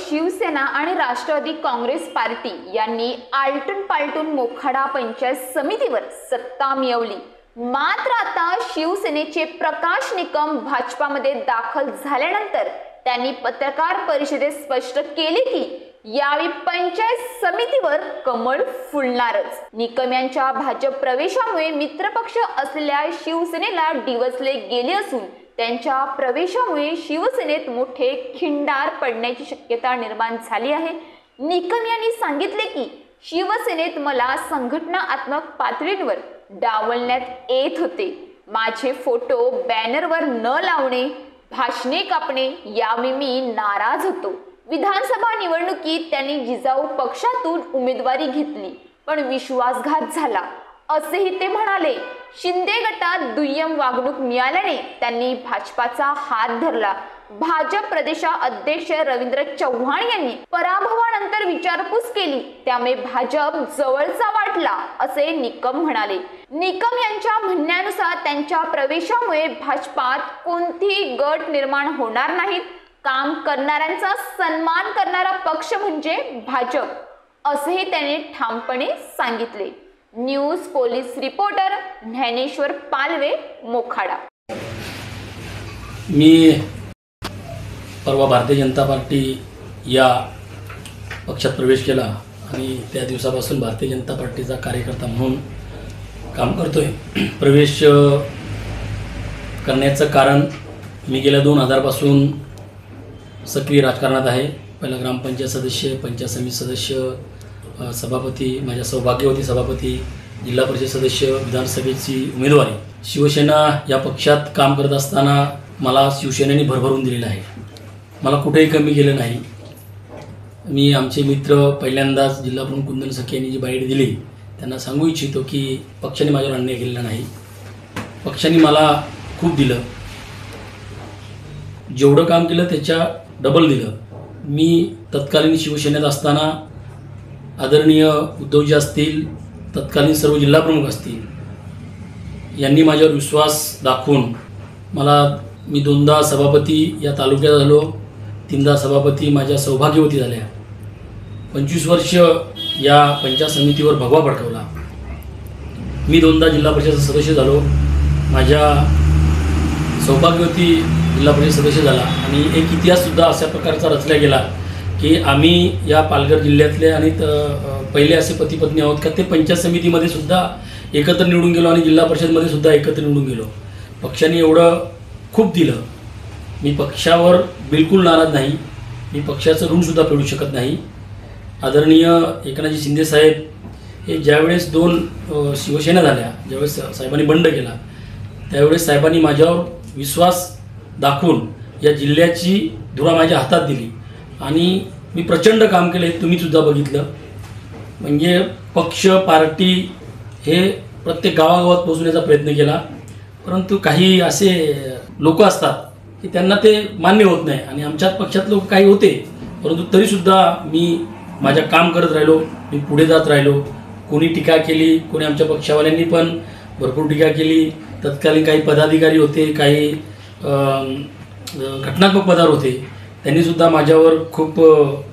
शिवसेना आणि राष्ट्रवादी काँग्रेस पार्टी यांनी आलटून पालटून मोखाडा पंचायत समितीवर सत्ता मिळवली। मात्र आता शिवसेनेचे प्रकाश निकम भाजपामध्ये दाखल झाल्यानंतर त्यांनी पत्रकार परिषदेत स्पष्ट केले की यावेळी पंचायत समितीवर कमळ फुलणारच। निकम यांच्या भाजप प्रवेशामुळे मित्रपक्ष असलेल्या शिवसेनेला डिवचले गेले असून त्यांच्या प्रवेशामुळे शिवसेनेत मोठे खिंडार पडण्याची शक्यता निर्माण झाली आहे। निकम यांनी सांगितले की शिवसेनेत मला संघटनात्मक पातळीवर डावलण्यात येत होते। माझे फोटो बॅनरवर न लावणे, भाषणे कापणे यावेळी मी नाराज होतो। विधानसभा निवडणुकीत त्यांनी जिजाऊ पक्षातून उमेदवारी घेतली पण विश्वासघात झाला असेही ते म्हणाले। शिंदे गटात दुय्यम वागणूक मिळाल्याने त्यांनी भाजपाचा हात धरला। भाजप प्रदेशाध्यक्ष रवींद्र चव्हाण यांनी पराभवानंतर विचारपूस केली, त्यामुळे भाजप जवळचा वाटला असे निकम म्हणाले। निकम यांच्या म्हणण्यानुसार त्यांच्या प्रवेशामुळे भाजपात कोणतीही गट निर्माण होणार नाहीत। काम करणाऱ्यांचा सन्मान करणारा पक्ष म्हणजे भाजप असेही त्यांनी ठामपणे सांगितले। News police reporter Dnyaneshwar Palve, Mokhada. मी परवा भारतीय जनता पार्टी या पक्षात प्रवेश केला आणि त्या दिवसापासून भारतीय जनता पार्टीचा कार्यकर्ता म्हणून काम करतोय। प्रवेश करण्याचं कारण मी गेल्या 2000 पासून सक्रिय राजकारणात आहे। पहिला ग्रामपंचायत सदस्य, पंचायत समिती सदस्य, सभापती, माझ्या सौभाग्यवती सभापती, जिल्हा परिषद सदस्य, विधानसभेची उमेदवारी। शिवसेना या पक्षात काम करत असताना मला शिवसेनेने भरभरून दिलेलं आहे। मला कुठेही कमी केलं नाही। मी आमचे मित्र पहिल्यांदाच जिल्हा प्रमुख कुंदन सखे यांनी जी बाईट दिली त्यांना सांगू इच्छितो की पक्षाने माझ्यावर अन्याय केलेला नाही। पक्षाने मला खूप दिलं, जेवढं काम केलं त्याच्या डबल दिलं। मी तत्कालीन शिवसेनेत असताना आदरणीय उद्धवजी असतील, तत्कालीन सर्व जिल्हा प्रमुख असतील यांनी माझ्यावर विश्वास दाखवून मी 2दा सभापती या तालुक्यात झालो, 3दा सभापती माझ्या सौभाग्यवती झाल्या। 25 वर्ष या पंचायत समितीवर भगवा फडकवला। मी 2दा जिल्हा परिषद सदस्य झालो, माझ्या सौभाग्यवती जिल्हा परिषद सदस्य झाला आणि एक इतिहाससुद्धा अशा प्रकारचा रचला गेला की आम्ही या पालघर जिल्ह्यातले आणि पहिले असे पती पत्नी आहोत का ते पंचायत समितीमध्ये सुद्धा एकत्र निवडून गेलो आणि जिल्हा परिषदमध्ये सुद्धा एकत्र निवडून गेलो। पक्षाने एवढं खूप दिलं। मी पक्षावर बिलकुल नाराज नाही, मी पक्षाचं ऋणसुद्धा फेडू शकत नाही। आदरणीय एकनाथजी शिंदे साहेब हे ज्यावेळेस 2 शिवसेना झाल्या, ज्यावेळेस साहेबांनी बंड केला त्यावेळेस साहेबांनी माझ्यावर विश्वास दाखवून या जिल्ह्याची धुरा माझ्या हातात दिली आणि मी प्रचंड काम केलं, हे तुम्ही सुद्धा बघितलं। म्हणजे पक्ष पार्टी हे प्रत्येक गावागावात पोहोचण्याचा प्रयत्न केला, परंतु काही असे लोक असतात की त्यांना ते मान्य होत नाही आणि आमच्याच पक्षात लोक काही होते, परंतु तरीसुद्धा मी माझं काम करत राहिलो, मी पुढे जात राहिलो। कोणी टीका केली, कोणी आमच्या पक्षावाल्यांनी पण भरपूर टीका केली। तत्कालीन काही पदाधिकारी होते, काही घटनात्मक पदावर होते, त्यांनीसुद्धा माझ्यावर खूप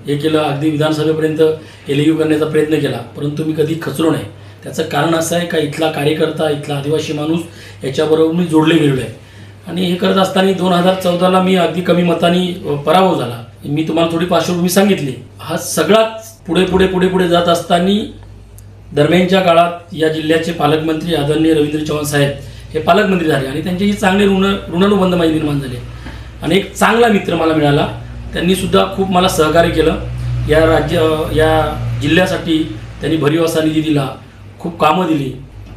हे केलं, अगदी विधानसभेपर्यंत एलियू करण्याचा प्रयत्न केला, परंतु मी कधी खचलो नाही। त्याचं कारण असं आहे का इथला कार्यकर्ता, इथला आदिवासी माणूस याच्याबरोबर मी जोडले गेलेलो आहे आणि हे करत असताना 2014ला मी अगदी कमी मतांनी पराभव झाला। मी तुम्हाला थोडी पार्श्वभूमी सांगितली। हा सगळा पुढे जात असताना दरम्यानच्या काळात या जिल्ह्याचे पालकमंत्री आदरणीय रवींद्र चव्हाण साहेब हे पालकमंत्री झाले आणि त्यांचे चांगले ऋणानुबंध माझे निर्माण झाले आणि एक चांगला मित्र मला मिळाला। त्यांनी सुद्धा खूप मला सहकार्य केलं। या जिल्ह्यासाठी त्यांनी भरीव असा निधी दिला, खूप कामं दिली,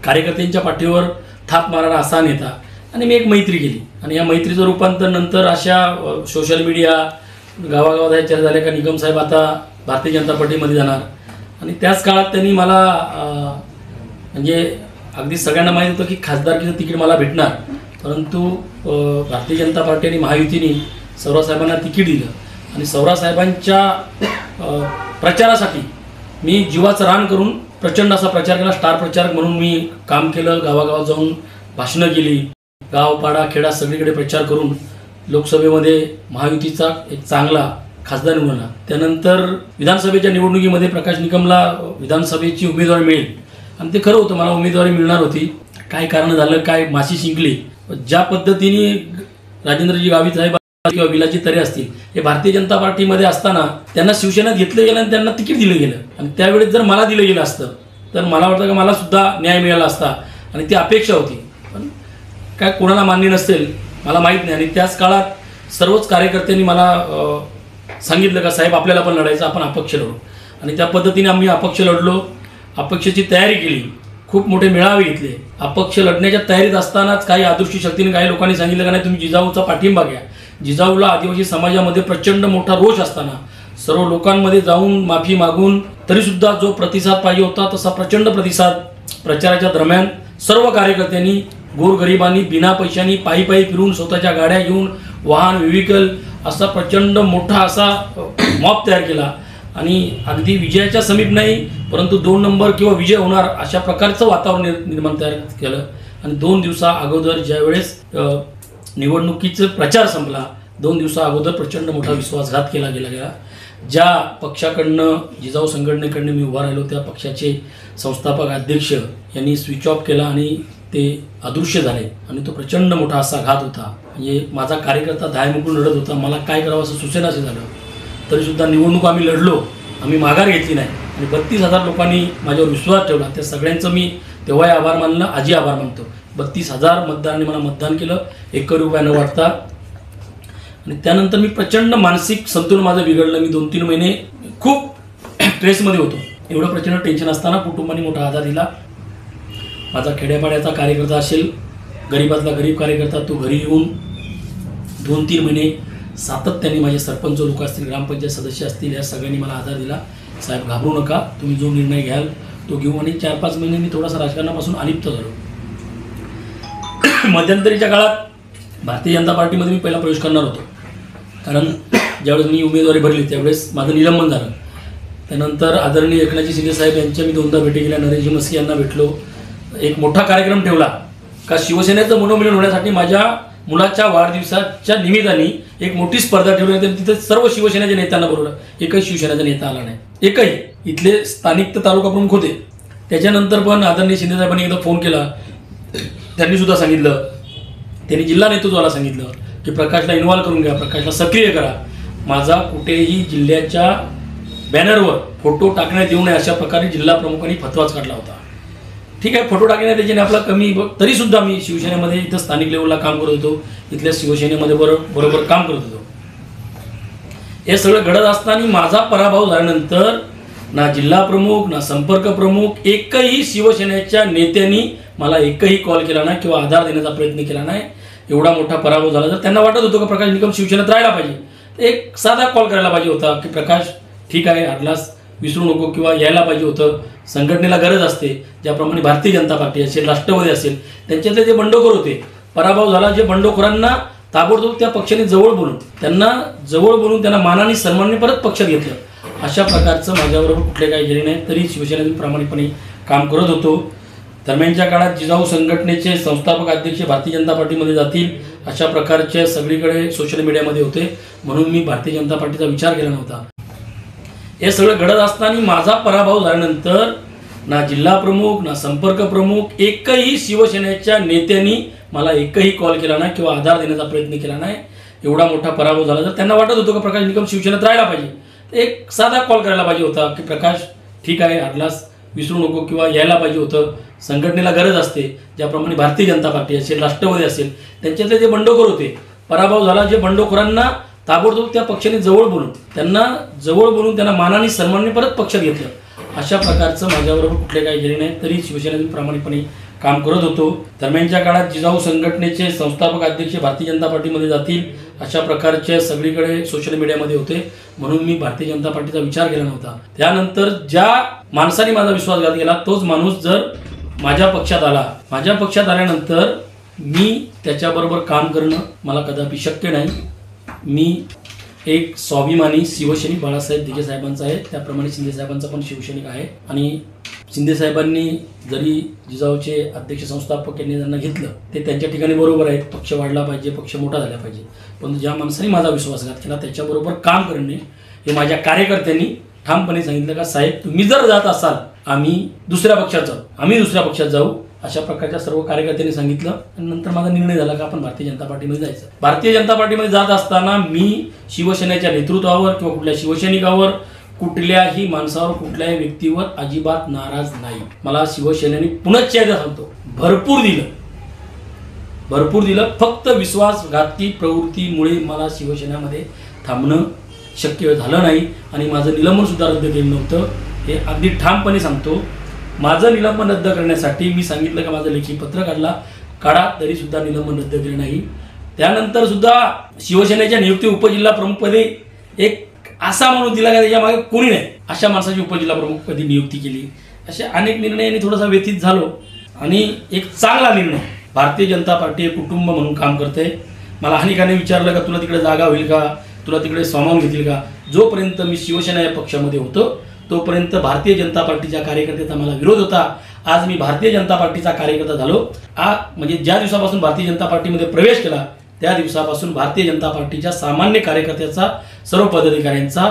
कार्यकर्त्यांच्या पाठीवर थाप मारणारा असा नेता आणि मी एक मैत्री केली आणि या मैत्रीचं रूपांतर नंतर अशा सोशल मीडिया गावागावात चर्चा झाल्या का निकम साहेब आता भारतीय जनता पार्टीमध्ये जाणार आणि त्याच काळात त्यांनी मला म्हणजे अगदी सगळ्यांना माहीत होतं की खासदारकीचं तिकीट मला भेटणार, परंतु भारतीय जनता पार्टी आणि महायुतीने सौरासाहेबांना तिकीट दिलं आणि सौरासाहेबांच्या प्रचारासाठी मी जीवाचं रान करून प्रचंड असा प्रचार केला। स्टार प्रचारक म्हणून मी काम केलं, गावागावात जाऊन भाषणं केली, गाव पाडा खेडा सगळीकडे प्रचार करून लोकसभेमध्ये महायुतीचा एक चांगला खासदार निवडला. त्यानंतर विधानसभेच्या निवडणुकीमध्ये प्रकाश निकमला विधानसभेची उमेदवारी मिळेल आणि ते खरं होतं, मला उमेदवारी मिळणार होती. काय कारण झालं, काय माशी शिंकली. ज्या पद्धतीने राजेंद्रजी गावित साहेब किंवा विलाजी तरे असतील हे भारतीय जनता पार्टीमध्ये असताना त्यांना शिवसेनेत घेतलं गेलं आणि त्यांना तिकीट दिलं गेलं आणि त्यावेळेस जर मला दिलं गेलं असतं तर मला वाटतं की मला सुद्धा न्याय मिळाला असता आणि ती अपेक्षा होती. पण काय कोणाला मान्य नसेल मला माहीत नाही. आणि त्याच काळात सर्वच कार्यकर्त्यांनी मला सांगितलं का साहेब आपल्याला पण लढायचं, आपण अपक्ष लढू. आणि त्या पद्धतीने आम्ही अपक्ष लढलो. अपक्षाची तयारी केली, खूप मोठे मेळावे घेतले. अपक्ष लढण्याच्या तयारीत असतानाच काही अदृश्य शक्तीने काही लोकांनी सांगितलं का नाही तुम्ही जिजाऊचा पाठिंबा घ्या. जिजाऊला आदिवासी समाजामध्ये प्रचंड मोठा रोष असताना सर्व लोकांमध्ये जाऊन माफी मागून तरीसुद्धा जो प्रतिसाद पाहिजे होता तसा प्रचंड प्रतिसाद प्रचाराच्या दरम्यान सर्व कार्यकर्त्यांनी गोरगरिबांनी बिना पैशांनी पायी पायी फिरून स्वतःच्या गाड्या घेऊन वाहन व्हेहिकल असा प्रचंड मोठा असा मॉब तयार केला आणि अगदी विजयाच्या समीप नाही परंतु 2 नंबर किंवा विजय होणार अशा प्रकारचं वातावरण निर्माण तयार केलं. आणि 2 दिवसा अगोदर ज्यावेळेस निवडणुकीचा प्रचार संपला 2 दिवसा अगोदर प्रचंड मोठा विश्वासघात केला गेला. ज्या पक्षाकडनं जिजाऊ संघटनेकडनं मी उभा राहिलो त्या पक्षाचे संस्थापक अध्यक्ष यांनी स्विच ऑफ केला आणि ते अदृश्य झाले आणि तो प्रचंड मोठा असा घात होता. म्हणजे माझा कार्यकर्ता धायमुकून लढत होता, मला काय करावं असं सुचेनासे झालं. तरीसुद्धा निवडणूक आम्ही लढलो, आम्ही माघार घेतली नाही आणि 32,000 लोकांनी माझ्यावर विश्वास ठेवला. त्या सगळ्यांचं मी तेव्हाही आभार मानलं, आजही आभार मानतो. 32,000 मतदारांनी मला मतदान केलं 1 रुपया न वाटता. आणि त्यानंतर मी प्रचंड मानसिक संतुलन माझं बिघडलं. मी 2-3 महिने खूप स्ट्रेसमध्ये होतो. एवढं प्रचंड टेन्शन असताना कुटुंबाने मोठा आधार दिला. माझा खेड्यापाड्याचा कार्यकर्ता असेल, गरीबातला गरीब कार्यकर्ता, तो घरी येऊन 2-3 महिने सातत्याने माझे सरपंच लोक असतील, ग्रामपंचायत सदस्य असतील, या सगळ्यांनी मला आधार दिला. साहेब घाबरू नका, तुम्ही जो निर्णय घ्याल तो घेऊ. आणि 4-5 महिने मी थोडासा राजकारणापासून अलिप्त झालो. मध्यंतरीच्या काळात भारतीय जनता पार्टीमध्ये मी पहिला प्रवेश करणार होतो, कारण ज्यावेळेस मी उमेदवारी भरली त्यावेळेस माझं निलंबन झालं. त्यानंतर आदरणीय एकनाथजी शिंदे साहेब यांच्या मी 2दा भेटी केल्या. नरेशजी मस्की यांना भेटलो. एक मोठा कार्यक्रम ठेवला का शिवसेनेचं मनोमिलन होण्यासाठी माझ्या मुलाच्या वाढदिवसाच्या निमित्ताने एक मोठी स्पर्धा ठेवली होती. तिथे सर्व शिवसेनेच्या नेत्यांना बोलवलं. एकही शिवसेनेचा नेता आला नाही, एकही. इथले स्थानिक तर तालुका प्रमुख होते. त्याच्यानंतर पण आदरणीय शिंदे साहेबांनी एकदा फोन केला, त्यांनी सुद्धा सांगितलं, त्यांनी जिल्हा नेतृत्वाला सांगितलं की प्रकाशला इन्व्हॉल्व करून घ्या, प्रकाशला सक्रिय करा. माझा कुठेही जिल्ह्याच्या बॅनरवर फोटो टाकण्यात येऊ नये अशा प्रकारे जिल्हा प्रमुखांनी फतवाच काढला होता. ठीक आहे, फोटो टाकण्यात त्याच्याने आपला कमी, तरीसुद्धा मी शिवसेनेमध्ये इथं स्थानिक लेवलला काम करत होतो, इथल्या शिवसेनेमध्ये बरोबर काम करत होतो. हे सगळं घडत असताना माझा पराभव झाल्यानंतर ना जिल्हा प्रमुख ना संपर्क प्रमुख एकही शिवसेनेच्या नेत्यांनी मला एकही कॉल केला नाही किंवा आधार देण्याचा प्रयत्न केला नाही. एवढा मोठा पराभव झाला. तर त्यांना वाटत होतं की प्रकाश निकम शिवसेनेत राहायला पाहिजे, तर एक साधा कॉल करायला पाहिजे होता की प्रकाश ठीक आहे, हरलास विसरू नको किंवा यायला पाहिजे होतं. संघटनेला गरज असते. ज्याप्रमाणे भारतीय जनता पार्टी असेल, राष्ट्रवादी असेल, त्यांच्यातले जे बंडखोर होते, पराभव झाला, जे बंडखोरांना ताबडतोब त्या पक्षाने जवळ बोलून त्यांना मानाने सन्मानाने परत पक्षात घेतलं. अशा प्रकारचं माझ्याबरोबर कुठले काही गेले नाही. तरी शिवसेनेतून प्रामाणिकपणे काम करत होतो. दरम्यानच्या काळात जिजाऊ संघटनेचे संस्थापक अध्यक्ष भारतीय जनता पार्टीमध्ये जातील अशा प्रकारचे सगळीकडे सोशल मीडियामध्ये होते, म्हणून मी भारतीय जनता पार्टीचा विचार केला नव्हता. हे सगळं घडत असताना माझा पराभव झाल्यानंतर ना जिल्हा प्रमुख ना संपर्क प्रमुख एकही शिवसेनेच्या नेत्यांनी मला एकही कॉल केला नाही किंवा आधार देण्याचा प्रयत्न केला नाही. एवढा मोठा पराभव झाला. तर त्यांना वाटत होतं की प्रकाश निकम शिवसेनेत राहायला पाहिजे, तर एक साधा कॉल करायला पाहिजे होता की प्रकाश ठीक आहे, हरलास विसरू नको किंवा यायला पाहिजे होतं. संघटनेला गरज असते. ज्याप्रमाणे भारतीय जनता पार्टी असेल, राष्ट्रवादी असेल, त्यांच्यातले जे बंडखोर होते, पराभव झाला, जे बंडखोरांना ताबडतोब त्या पक्षाने जवळ बोलून त्यांना मानाने सन्मानाने परत पक्षात घेतलं. अशा प्रकारचं माझ्याबरोबर कुठले काही गेले नाही. तरी शिवसेनेतून प्रामाणिकपणे काम करत होतो. दरम्यानच्या काळात जिजाऊ संघटनेचे संस्थापक अध्यक्ष भारतीय जनता पार्टीमध्ये जातील अशा प्रकारचे सगळीकडे सोशल मीडियामध्ये होते, म्हणून मी भारतीय जनता पार्टीचा विचार केला नव्हता. त्यानंतर ज्या माणसाने माझा विश्वासघात केला तोच माणूस जर माझ्या पक्षात आल्यानंतर मी त्याच्याबरोबर काम करणं मला कदापि शक्य नाही. मी एक स्वाभिमानी शिवसैनिक बाळासाहेब दिघे साहेबांचा आहे, त्याप्रमाणे शिंदे साहेबांचा पण शिवसैनिक आहे. आणि शिंदे साहेबांनी जरी जिजाऊचे अध्यक्ष संस्थापक यांनी त्यांना घेतलं ते त्यांच्या ठिकाणी बरोबर आहे, पक्ष वाढला पाहिजे, पक्ष मोठा झाला पाहिजे, पण ज्या माणसाने माझा विश्वासघात केला त्याच्याबरोबर काम करणे हे माझ्या कार्यकर्त्यांनी ठामपणे सांगितलं का साहेब तुम्ही जर जात असाल आम्ही दुसऱ्या पक्षात जाऊ अशा प्रकारच्या सर्व कार्यकर्त्यांनी सांगितलं. आणि नंतर माझा निर्णय झाला का आपण भारतीय जनता पार्टीमध्ये जायचं. भारतीय जनता पार्टीमध्ये जात असताना मी शिवसेनेच्या नेतृत्वावर किंवा कुठल्या शिवसैनिकावर कुठल्याही माणसावर कुठल्याही व्यक्तीवर अजिबात नाराज नाही. मला शिवसेनेने पुनश्च एकदा सांगतो भरपूर दिलं. फक्त विश्वासघाती प्रवृत्तीमुळे मला शिवसेनेमध्ये थांबणं शक्य झालं नाही आणि माझं निलंबन सुद्धा रद्द केलं नव्हतं. हे अगदी ठामपणे सांगतो. माझं निलंबन रद्द करण्यासाठी मी सांगितलं का माझं लेखी पत्र काढा तरी सुद्धा निलंबन रद्द केलं नाही. त्यानंतर सुद्धा शिवसेनेच्या नियुक्ती उपजिल्हा प्रमुखपदी एक असा माणूस दिला का त्याच्या मागे कोणी नाही अशा माणसाची उपजिल्हा प्रमुखपदी नियुक्ती केली. असे अनेक निर्णयांनी थोडासा व्यथित झालो आणि एक चांगला निर्णय भारतीय जनता पार्टी एक कुटुंब म्हणून काम करते. मला अनेकांनी विचारलं का तुला तिकडे जागा होईल का, तुला तिकडे सामावून घेतील का. जोपर्यंत मी शिवसेना या पक्षामध्ये होतो तोपर्यंत भारतीय जनता पार्टीच्या कार्यकर्त्याचा मला विरोध होता. आज मी भारतीय जनता पार्टीचा कार्यकर्ता झालो. म्हणजे ज्या दिवसापासून भारतीय जनता पार्टीमध्ये प्रवेश केला त्या दिवसापासून भारतीय जनता पार्टीच्या सामान्य कार्यकर्त्याचा सर्व पदाधिकाऱ्यांचा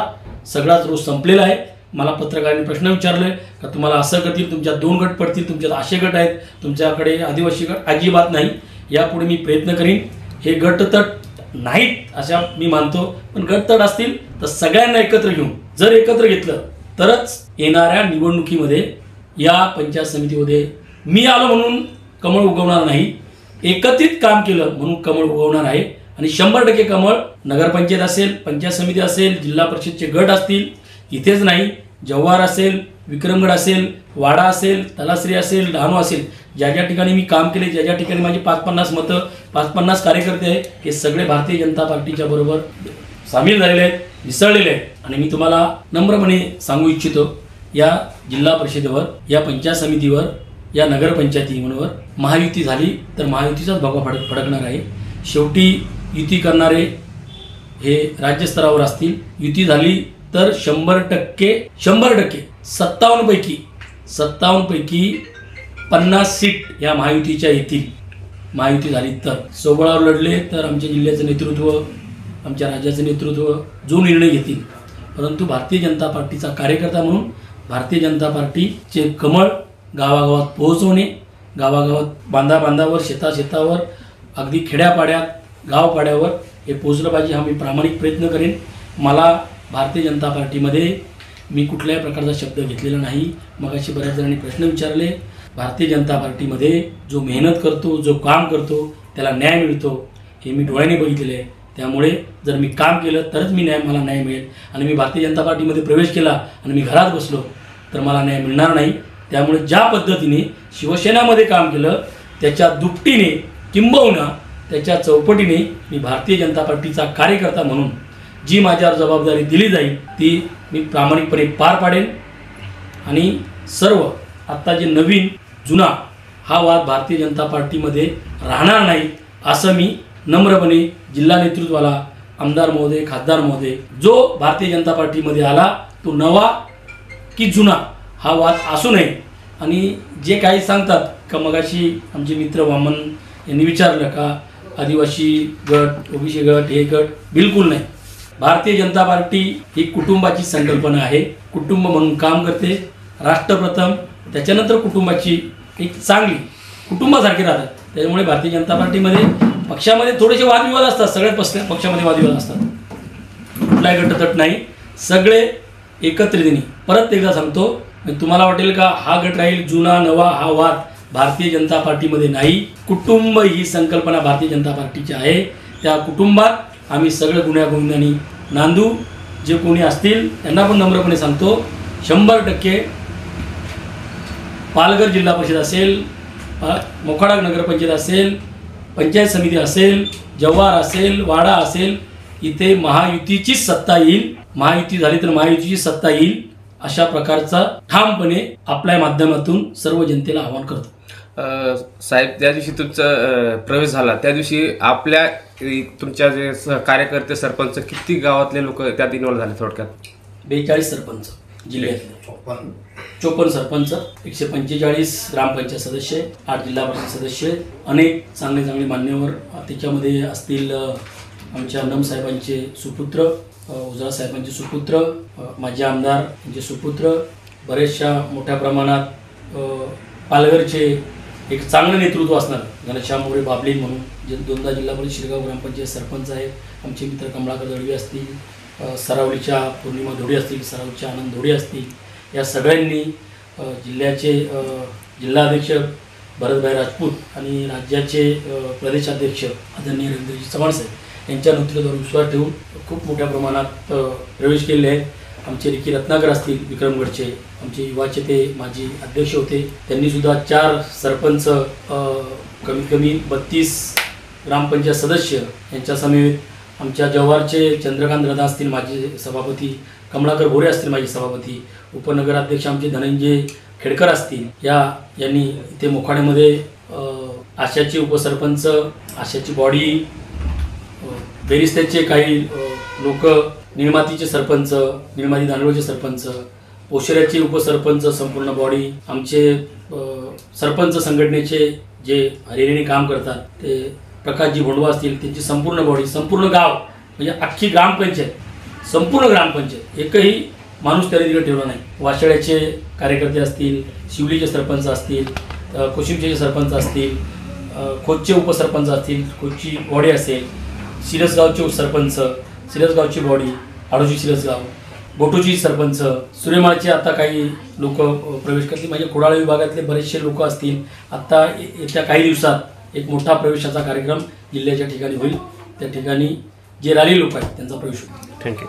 सगळाच रोज संपलेला आहे. मला पत्रकारांनी प्रश्न विचारले का तुम्हाला असं करतील, तुमच्या 2 गट पडतील, तुमच्यात असे गट आहेत, तुमच्याकडे आदिवासी गट. अजिबात नाही. यापुढे मी प्रयत्न करीन. हे गटतट नाहीत अशा मी मानतो, पण गटतट असतील तर सगळ्यांना एकत्र घेऊन जर एकत्र घेतलं तरच येणाऱ्या निवडणुकीमध्ये या पंचायत समितीमध्ये मी आलो म्हणून कमळ उगवणार नाही, एकत्रित काम केलं म्हणून कमळ उगवणार आहे. आणि 100% कमळ नगरपंचायत असेल, पंचायत समिती असेल, जिल्हा परिषदचे गट असतील, इथेच नाही जव्हार असेल, विक्रमगड असेल, वाडा असेल, तलासरी असेल, डहाणू असेल, ज्या ज्या ठिकाणी मी काम केले, ज्या ज्या ठिकाणी माझी 5-50 मतं, 5-50 कार्यकर्ते आहे, हे सगळे भारतीय जनता पार्टीच्या बरोबर सामील झालेले आहेत, मिसळलेले आहेत. आणि मी तुम्हाला नम्रपणे सांगू इच्छितो या जिल्हा परिषदेवर, या पंचायत समितीवर, या नगरपंचायतीवर महायुती झाली तर महायुतीचाच भगवा फडकणार आहे. शेवटी युती करणारे हे राज्यस्तरावर असतील. युती झाली तर 100% 57 पैकी 50 सीट या महायुतीच्या येतील. महायुती झाली तर सोबळावर लढले तर आमच्या जिल्ह्याचं नेतृत्व, आमच्या राज्याचं नेतृत्व जो निर्णय घेतील. परंतु भारतीय जनता पार्टीचा कार्यकर्ता म्हणून भारतीय जनता पार्टीचे कमळ गावागावात पोहोचवणे, गावागावात बांधावर, शेतावर, अगदी खेड्यापाड्यात, गावपाड्यावर हे पोहोचलं पाहिजे. हा मी प्रामाणिक प्रयत्न करेन. मला भारतीय जनता पार्टीमध्ये मी कुठल्याही प्रकारचा शब्द घेतलेला नाही. मगाशी बऱ्याच जणांनी प्रश्न विचारले. भारतीय जनता पार्टीमध्ये जो मेहनत करतो, जो काम करतो त्याला न्याय मिळतो हे मी डोळ्याने बघितलेले आहे. त्यामुळे जर मी काम केलं तरच मला न्याय मिळेल. आणि मी भारतीय जनता पार्टीमध्ये प्रवेश केला आणि मी घरात बसलो तर मला न्याय मिळणार नाही. त्यामुळे ज्या पद्धतीने शिवसेनेमध्ये काम केलं त्याच्या दुपटीने किंबहुना त्याच्या चौपटीने मी भारतीय जनता पार्टीचा कार्यकर्ता म्हणून जी माझ्यावर जबाबदारी दिली जाईल ती मी प्रामाणिकपणे पार पाडेन. आणि सर्व आत्ता जे नवीन जुना हा वाद भारतीय जनता पार्टीमध्ये राहणार नाही असं मी नम्रपणे जिल्हा नेतृत्वाला, आमदार महोदय, खासदार महोदय, जो भारतीय जनता पार्टीमध्ये आला तो नवा की जुना हा वाद असू नये. आणि जे काही सांगतात का मगाशी आमचे मित्र वामन यांनी विचारलं का आदिवासी गट, ओबीसी गट, हे गट, बिलकुल नाही. भारतीय जनता पार्टी ही कुटुंबाची संकल्पना आहे. कुटुंब म्हणून काम करते. राष्ट्र प्रथम, त्याच्यानंतर कुटुंबाची एक चांगली कुटुंबासारखे राहतात. त्यामुळे भारतीय जनता पार्टीमध्ये पक्षामध्ये थोडेसे वादविवाद असतात, सगळ्याच पक्षामध्ये वादविवाद असतात, कुठलाही गटतट नाही, सगळे एकत्रितने. परत एकदा सांगतो, तुम्हाला वाटेल का हा गट राहील, जुना नवा हा वाद भारतीय जनता पार्टीमध्ये नाही. कुटुंब ही संकल्पना भारतीय जनता पार्टीची आहे. त्या कुटुंबात आम्ही सगळे गुण्यागोविंदांनी नांदू. जे कोणी असतील त्यांना पण नम्रपणे सांगतो 100% पालघर जिल्हा परिषद असेल, मोखाडा नगरपंचायत असेल, पंचायत समिती असेल, जव्हार असेल, वाडा असेल, इथे महायुतीचीच सत्ता येईल. महायुती झाली तर महायुतीची सत्ता येईल अशा प्रकारचा ठामपणे आपल्या माध्यमातून सर्व जनतेला आवाहन करतो. साहेब, ज्या दिवशी तुमचा प्रवेश झाला त्या दिवशी आपल्या तुमच्या जे कार्यकर्ते सरपंच किती गावातले लोक त्यात इन्व्हॉल्व झाले? थोडक्यात 42 सरपंच जिल्ह्यातले, 54 सरपंच, 145 ग्रामपंचायत सदस्य, 8 जिल्हा परिषद सदस्य, अनेक चांगले चांगले मान्यवर त्याच्यामध्ये असतील. आमच्या नम साहेबांचे सुपुत्र, उजळा साहेबांचे सुपुत्र, माजी आमदार यांचे सुपुत्र, बरेचशा मोठ्या प्रमाणात पालघरचे एक चांगलं नेतृत्व असणार घनश्याम मोरे बाबले म्हणून जे 2दा जिल्हा परिषद शिरगाव ग्रामपंचायत सरपंच आहेत. आमचे मित्र कमलाकर दळवी असतील, सरावलीच्या पौर्णिमा धोडे असतील, सरावलीच्या आनंद धोडे असतील, या सगळ्यांनी जिल्ह्याचे जिल्हाध्यक्ष भरतभाई राजपूत आणि राज्याचे प्रदेशाध्यक्ष आदरणीय रवींद्रजी चव्हाण साहेब यांच्या नेतृत्वावर विश्वास ठेवून खूप मोठ्या प्रमाणात प्रवेश केलेले आहेत. आमचे रिकी रत्नाकर असतील विक्रमगडचे, आमचे युवाचे ते माजी अध्यक्ष होते, त्यांनीसुद्धा 4 सरपंच, कमीत कमी 32 ग्रामपंचायत सदस्य यांच्या समेत, आमच्या जव्हारचे चंद्रकांत दादा असतील माजी सभापती, कमलाकर भोरे असतील माजी सभापती, उपनगराध्यक्ष आमचे धनंजय खेडकर असतील, यांनी इथे मोखाड्यामध्ये आशाचे उपसरपंच, आशाची बॉडी, बेरिस्त्याचे काही लोक, निर्मातीचे सरपंच, निर्माती दांडवळचे सरपंच, पोशेऱ्याचे उपसरपंच, संपूर्ण बॉडी, आमचे सरपंच संघटनेचे जे हरियाणी काम करतात ते प्रकाशजी भोंडवा असतील, त्यांची संपूर्ण बॉडी, संपूर्ण गाव म्हणजे अख्खी ग्रामपंचायत, संपूर्ण ग्रामपंचायत, एकही माणूस त्या तिकडे ठेवला नाही. वाशाळ्याचे कार्यकर्ते असतील, शिवलीचे सरपंच असतील, कोशिमचे सरपंच असतील, खोदचे उपसरपंच असतील, खोदची बॉडी असेल, शिरसगावचे सरपंच, शिरसगावची बॉडी, आडोशी शिरसगाव, बोटोची सरपंच, सूर्यमाळचे आता काही लोक प्रवेश करतील, म्हणजे खोडाळा विभागातले बरेचसे लोक असतील. आत्ता येत्या काही दिवसात एक मोठा प्रवेशाचा कार्यक्रम जिल्ह्याच्या ठिकाणी होईल. त्या ठिकाणी जे राहिलेले लोक आहेत त्यांचा प्रवेश होईल. थँक्यू.